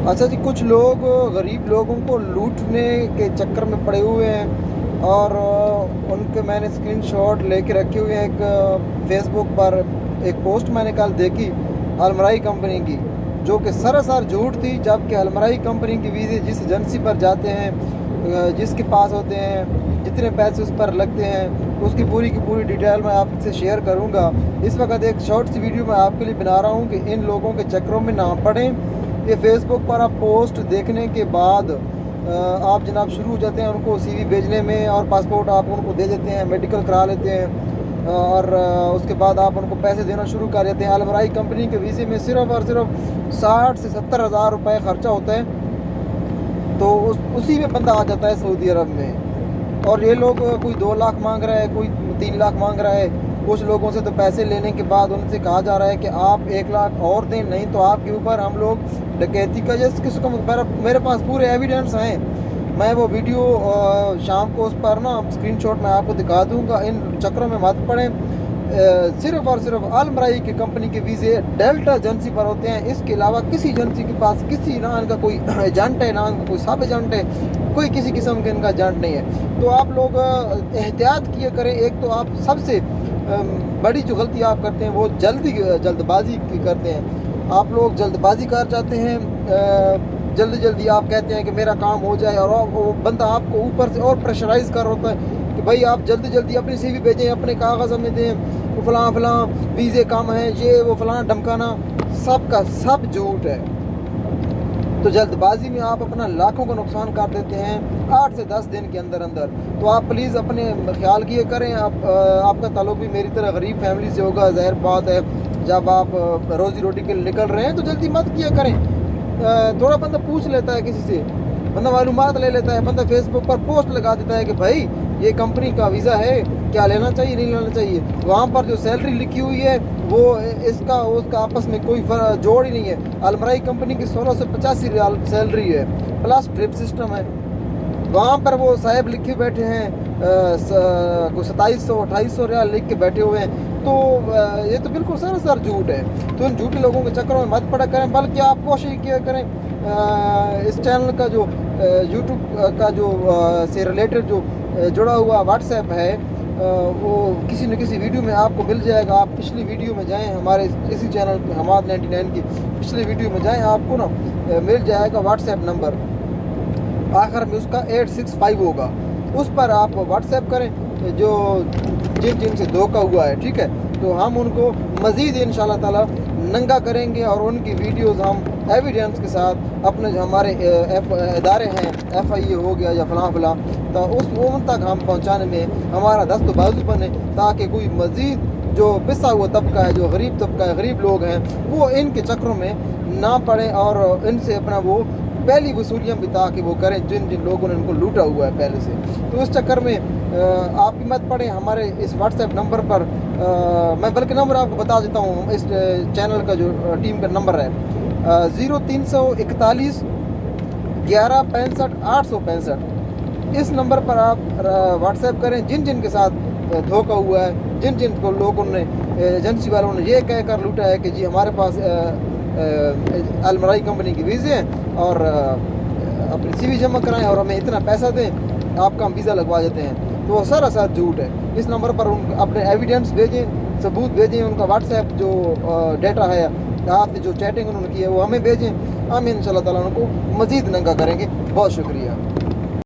अच्छा जी, कुछ लोग गरीब लोगों को लूटने के चक्कर में पड़े हुए हैं और उनके मैंने स्क्रीनशॉट लेके रखे हुए हैं। एक फेसबुक पर एक पोस्ट मैंने कल देखी अलमराई कंपनी की, जो कि सरासर झूठ थी। जबकि अलमराई कंपनी की वीज़े जिस एजेंसी पर जाते हैं, जिसके पास होते हैं, जितने पैसे उस पर लगते हैं, उसकी पूरी की पूरी डिटेल मैं आपसे शेयर करूंगा। इस वक्त एक शॉर्ट सी वीडियो मैं आपके लिए बना रहा हूं कि इन लोगों के चक्करों में ना पड़ें। ये फेसबुक पर आप पोस्ट देखने के बाद आप जनाब शुरू हो जाते हैं उनको सीवी भेजने में, और पासपोर्ट आप उनको दे देते हैं, मेडिकल करा लेते हैं, और उसके बाद आप उनको पैसे देना शुरू कर देते हैं। अलमराई कंपनी के वीज़े में सिर्फ़ और सिर्फ 60 से 70 हज़ार रुपये ख़र्चा होता है, तो उसी में बंदा आ जाता है सऊदी अरब में। और ये लोग कोई 2 लाख मांग रहा है, कोई 3 लाख मांग रहा है। कुछ लोगों से तो पैसे लेने के बाद उनसे कहा जा रहा है कि आप 1 लाख और दें, नहीं तो आपके ऊपर हम लोग डकैती का जिसको मेरे पास पूरे एविडेंस हैं। मैं वो वीडियो शाम को उस पर ना स्क्रीनशॉट मैं आपको दिखा दूंगा। इन चक्करों में मत पड़ें। सिर्फ और सिर्फ अलमराई की कंपनी के वीज़े डेल्टा एजेंसी पर होते हैं। इसके अलावा किसी एजेंसी के पास किसी ना इनका कोई एजेंट है, ना इनका कोई सब एजेंट है, कोई किसी किस्म के इनका एजेंट नहीं है। तो आप लोग एहतियात किए करें। एक तो आप सबसे बड़ी जो गलती आप करते हैं वो जल्दबाजी की करते हैं। आप लोग जल्दबाजी कर जाते हैं, जल्दी जल्दी आप कहते हैं कि मेरा काम हो जाए, और वो बंदा आपको ऊपर से और प्रेशराइज कर होता है कि भाई आप जल्दी जल्दी अपनी सीवी भेजें, अपने कागज़ हमें दें, वो फलां वीज़े कम है, ये वो फलां धमकाना, सब का सब झूठ है। तो जल्दबाजी में आप अपना लाखों का नुकसान कर देते हैं 8 से 10 दिन के अंदर अंदर। तो आप प्लीज़ अपने ख्याल किए करें। आपका ताल्लुक़ भी मेरी तरह गरीब फैमिली से होगा, ज़ाहिर बात है। जब आप रोज़ी रोटी के लिए निकल रहे हैं तो जल्दी मत किया करें। थोड़ा बंदा पूछ लेता है किसी से, बंदा मालूमात ले लेता है, बंदा फेसबुक पर पोस्ट लगा देता है कि भाई ये कंपनी का वीज़ा है, क्या लेना चाहिए नहीं लेना चाहिए। वहाँ पर जो सैलरी लिखी हुई है वो इसका उसका आपस में कोई जोड़ ही नहीं है। अलमराई कंपनी की 1685 रियाल सैलरी है, प्लस ट्रिप सिस्टम है। वहाँ पर वो साहब लिखे बैठे हैं कोई 2700-2800 रियाल लिख के बैठे हुए हैं। तो ये तो बिल्कुल सरासर झूठ है। तो इन झूठे लोगों के चक्करों में मत पड़ा करें, बल्कि आप कोशिश किया करें इस चैनल का जो यूट्यूब का जो से रिलेटेड जो जुड़ा हुआ व्हाट्सएप है, वो किसी न किसी वीडियो में आपको मिल जाएगा। आप पिछली वीडियो में जाएं, हमारे इसी चैनल पे हमाद 99 की पिछली वीडियो में जाएं, आपको ना मिल जाएगा व्हाट्सएप नंबर, आखिर में उसका 865 होगा। उस पर आप व्हाट्सएप करें जो जिन से धोखा हुआ है, ठीक है। तो हम उनको मज़ीद इंशाल्लाह ताला नंगा करेंगे, और उनकी वीडियोस हम एविडेंस के साथ अपने जो हमारे इदारे हैं, FIA हो गया या फलां, तो उन तक हम पहुंचाने में हमारा दस्त बाजू बने, ताकि कोई मज़ीद जो पिसा हुआ तबका है, जो गरीब तबका है, गरीब लोग हैं, वो इनके चक्करों में ना पड़े और इनसे अपना वो पहली वसूलियाँ भी ताकि वो करें जिन लोगों ने उनको लूटा हुआ है पहले से। तो इस चक्कर में आप भी मत पड़ें। हमारे इस व्हाट्सएप नंबर पर मैं बल्कि नंबर आपको बता देता हूँ, इस चैनल का जो टीम का नंबर है 0341 11 65 865। इस नंबर पर आप व्हाट्सएप करें जिन के साथ धोखा हुआ है, जिन को लोगों ने एजेंसी वालों ने ये कह कर लूटा है कि जी हमारे पास अलमराई कंपनी की वीज़े हैं और अपनी CV जमा कराएं और हमें इतना पैसा दें, आपका हम वीज़ा लगवा देते हैं। तो वो सरासर झूठ है। इस नंबर पर अपने एविडेंस भेजें, सबूत भेजें, उनका व्हाट्सएप जो डेटा है, आपसे जो चैटिंग उन्होंने की है वो हमें भेजें। हम इंशाल्लाह ताला उनको मज़ीद नंगा करेंगे। बहुत शुक्रिया।